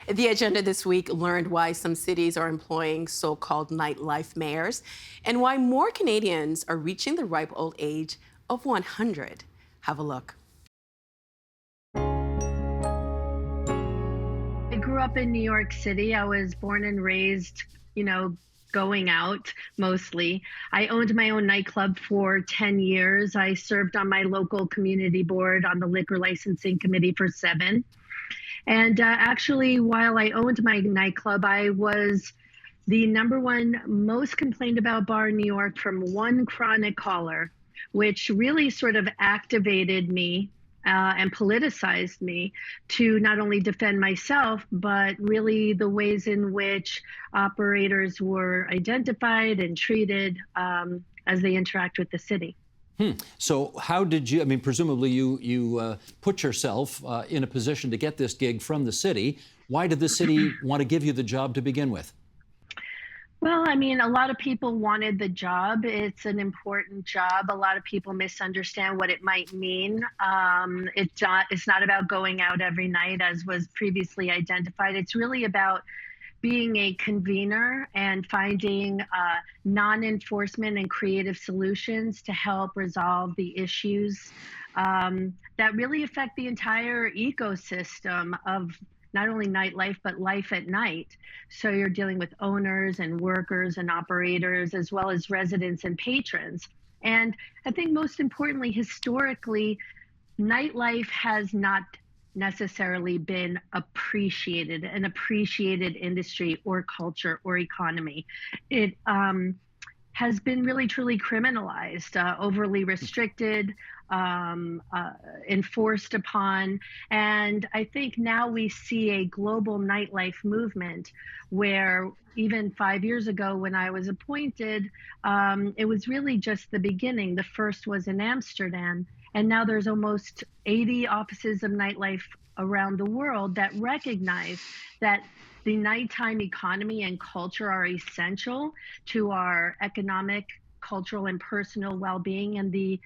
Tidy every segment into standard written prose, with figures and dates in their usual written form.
The agenda this week learned why some cities are employing so-called nightlife mayors and why more Canadians are reaching the ripe old age of 100. Have a look. I grew up in New York City. I was born and raised, you know, going out mostly. I owned my own nightclub for 10 years. I served on my local community board on the liquor licensing committee for 7. And actually, while I owned my nightclub, I was the number one most complained about bar in New York from one chronic caller, which really sort of activated me and politicized me to not only defend myself, but really the ways in which operators were identified and treated as they interact with the city. So how did you, I mean, presumably you put yourself in a position to get this gig from the city. Why did the city want to give you the job to begin with? Well, I mean, a lot of people wanted the job. It's an important job. A lot of people misunderstand what it might mean. It's not about going out every night, as was previously identified. It's really about being a convener and finding non-enforcement and creative solutions to help resolve the issues that really affect the entire ecosystem of not only nightlife, but life at night. So you're dealing with owners and workers and operators, as well as residents and patrons. And I think most importantly, historically, nightlife has not necessarily been appreciated, an appreciated industry or culture or economy. It has been really truly criminalized, overly restricted, enforced upon. And I think now we see a global nightlife movement where even 5 years ago when I was appointed, it was really just the beginning. The first was in Amsterdam. And now there's almost 80 offices of nightlife around the world that recognize that the nighttime economy and culture are essential to our economic, cultural, and personal well-being. And the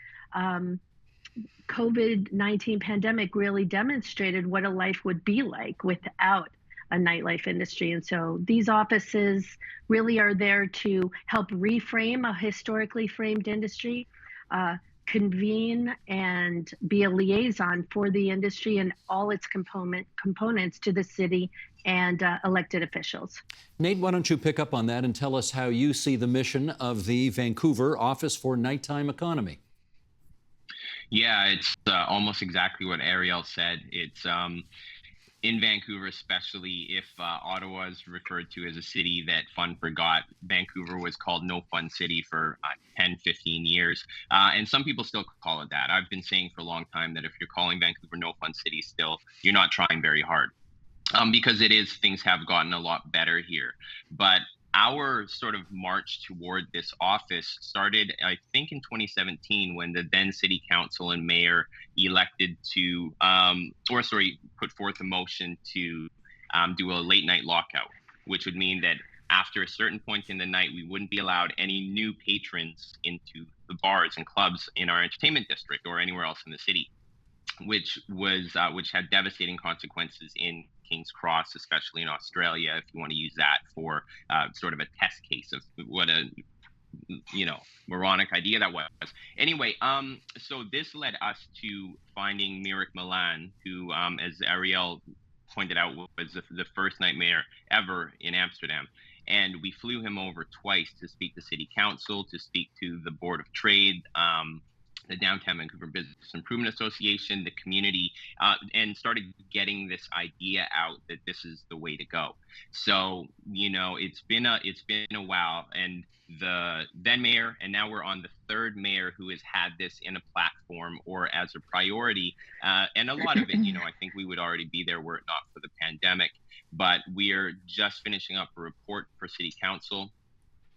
COVID-19 pandemic really demonstrated what a life would be like without a nightlife industry. And so these offices really are there to help reframe a historically framed industry, convene and be a liaison for the industry and all its components to the city and elected officials. Nate, why don't you pick up on that and tell us how you see the mission of the Vancouver Office for Nighttime Economy? Yeah, it's almost exactly what Ariel said. It's in Vancouver, especially if Ottawa is referred to as a city that fun forgot. Vancouver was called No Fun City for 10, 15 years. And some people still call it that. I've been saying for a long time that if you're calling Vancouver No Fun City still, you're not trying very hard. Because things have gotten a lot better here. But our sort of march toward this office started, I think, in 2017 when the then city council and mayor elected to, put forth a motion to do a late night lockout, which would mean that after a certain point in the night, we wouldn't be allowed any new patrons into the bars and clubs in our entertainment district or anywhere else in the city, which had devastating consequences in King's Cross, especially in Australia, if you want to use that for sort of a test case of what a moronic idea that was. Anyway, so this led us to finding Mirik Milan, who, as Ariel pointed out, was the first night mayor ever in Amsterdam. And we flew him over twice to speak to City Council, to speak to the Board of Trade, the Downtown Vancouver Business Improvement Association, the community, and started getting this idea out that this is the way to go. So, it's been a while, and the then mayor, and now we're on the third mayor who has had this in a platform or as a priority. And a lot of it, I think we would already be there were it not for the pandemic. But we are just finishing up a report for City Council,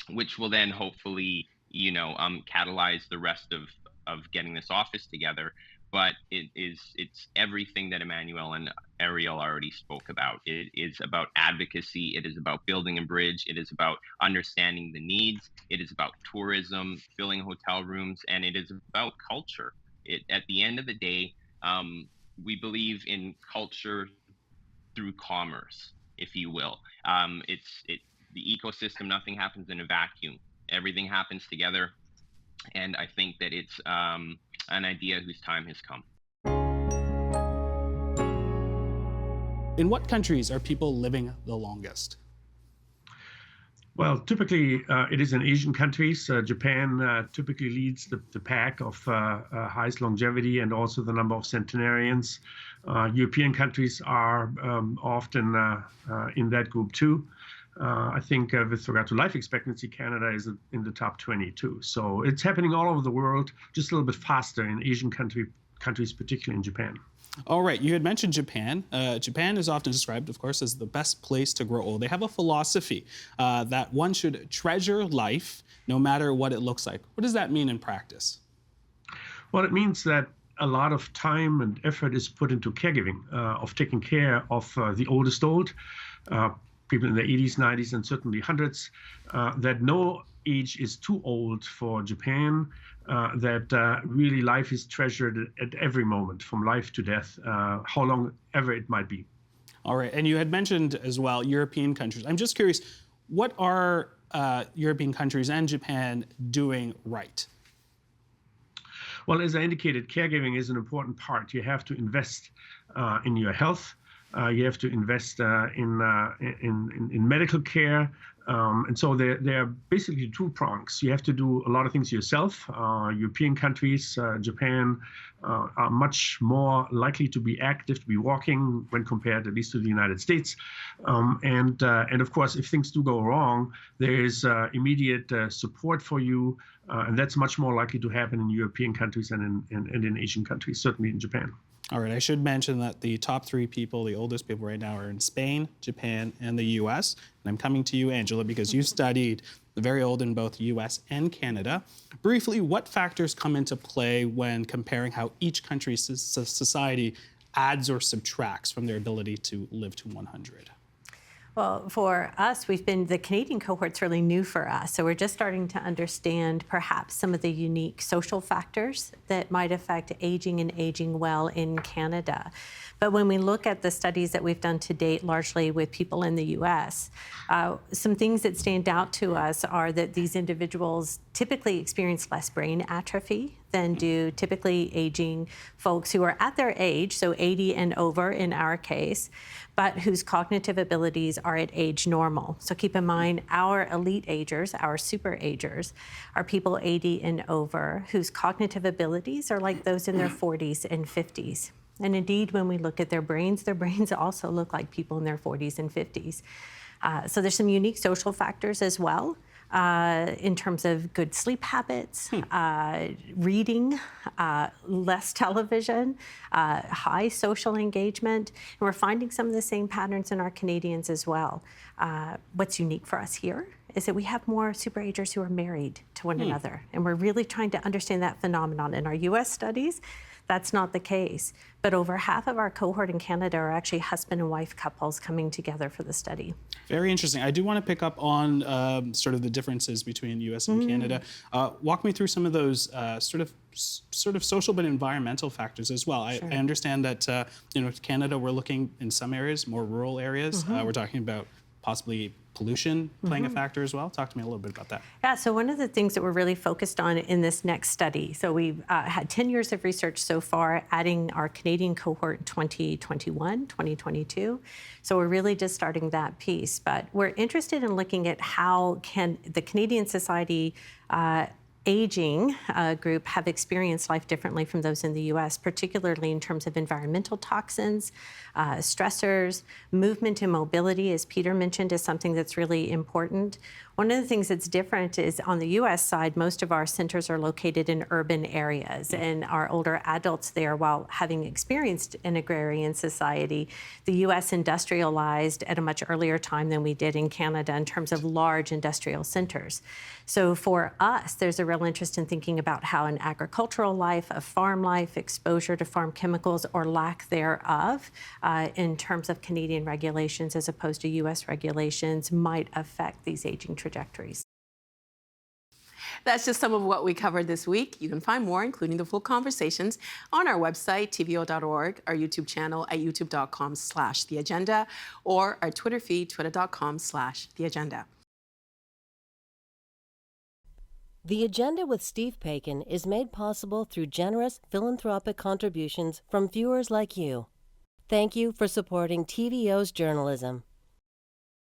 which will then hopefully, catalyze the rest of getting this office together. But it's everything that Emmanuel and Ariel already spoke about. It is about advocacy. It is about building a bridge. It is about understanding the needs. It is about tourism, filling hotel rooms, and it is about culture. At the end of the day, we believe in culture through commerce. if you will. The ecosystem, nothing happens in a vacuum. Everything happens together. And I think that it's an idea whose time has come. In what countries are people living the longest? Well, typically it is in Asian countries. Japan typically leads the pack of highest longevity and also the number of centenarians. European countries are often in that group too. I think with regard to life expectancy, Canada is in the top 20 too. So it's happening all over the world, just a little bit faster in Asian countries, particularly in Japan. All right, you had mentioned Japan. Japan is often described, of course, as the best place to grow old. They have a philosophy that one should treasure life no matter what it looks like. What does that mean in practice? Well, it means that a lot of time and effort is put into caregiving, of taking care of the oldest old, people in their 80s, 90s, and certainly hundreds, that no age is too old for Japan, that really life is treasured at every moment, from life to death, how long ever it might be. All right, and you had mentioned as well European countries. I'm just curious, what are European countries and Japan doing right? Well, as I indicated, caregiving is an important part. You have to invest in your health. You have to invest in medical care. And so there are basically two prongs. You have to do a lot of things yourself. European countries, Japan, are much more likely to be active, to be walking when compared at least to the United States. And of course, if things do go wrong, there is immediate support for you. And that's much more likely to happen in European countries and in Asian countries, certainly in Japan. All right, I should mention that the top three people, the oldest people right now, are in Spain, Japan, and the US. And I'm coming to you, Angela, because you studied the very old in both US and Canada. Briefly, what factors come into play when comparing how each country's society adds or subtracts from their ability to live to 100? Well, for us, the Canadian cohort's really new for us. So we're just starting to understand perhaps some of the unique social factors that might affect aging and aging well in Canada. But when we look at the studies that we've done to date, largely with people in the US, some things that stand out to us are that these individuals typically experience less brain atrophy than do typically aging folks who are at their age, so 80 and over in our case, but whose cognitive abilities are at age normal. So keep in mind, our elite agers, our super agers, are people 80 and over whose cognitive abilities are like those in their 40s and 50s. And indeed, when we look at their brains also look like people in their 40s and 50s. So there's some unique social factors as well. In terms of good sleep habits, reading, less television, high social engagement. And we're finding some of the same patterns in our Canadians as well. What's unique for us here is that we have more superagers who are married to one another. And we're really trying to understand that phenomenon. In our US studies, that's not the case. But over half of our cohort in Canada are actually husband and wife couples coming together for the study. Very interesting. I do want to pick up on sort of the differences between US and Canada. Walk me through some of those sort of social but environmental factors as well. Sure. I understand that Canada, we're looking in some areas, more rural areas. We're talking about possibly pollution playing a factor as well. Talk to me a little bit about that. Yeah, so one of the things that we're really focused on in this next study, so we've had 10 years of research so far, adding our Canadian cohort in 2021, 2022. So we're really just starting that piece. But we're interested in looking at how can the Canadian society aging group have experienced life differently from those in the US, particularly in terms of environmental toxins, stressors, movement and mobility, as Peter mentioned, is something that's really important. One of the things that's different is on the US side, most of our centers are located in urban areas, and our older adults there, while having experienced an agrarian society, the US industrialized at a much earlier time than we did in Canada in terms of large industrial centers. So for us, there's a real interest in thinking about how an agricultural life, a farm life, exposure to farm chemicals or lack thereof in terms of Canadian regulations as opposed to US regulations might affect these aging trajectories. That's just some of what we covered this week. You can find more, including the full conversations, on our website, tvo.org, our YouTube channel at youtube.com/theagenda, or our Twitter feed, twitter.com/theagenda. The Agenda with Steve Paikin is made possible through generous philanthropic contributions from viewers like you. Thank you for supporting TVO's journalism.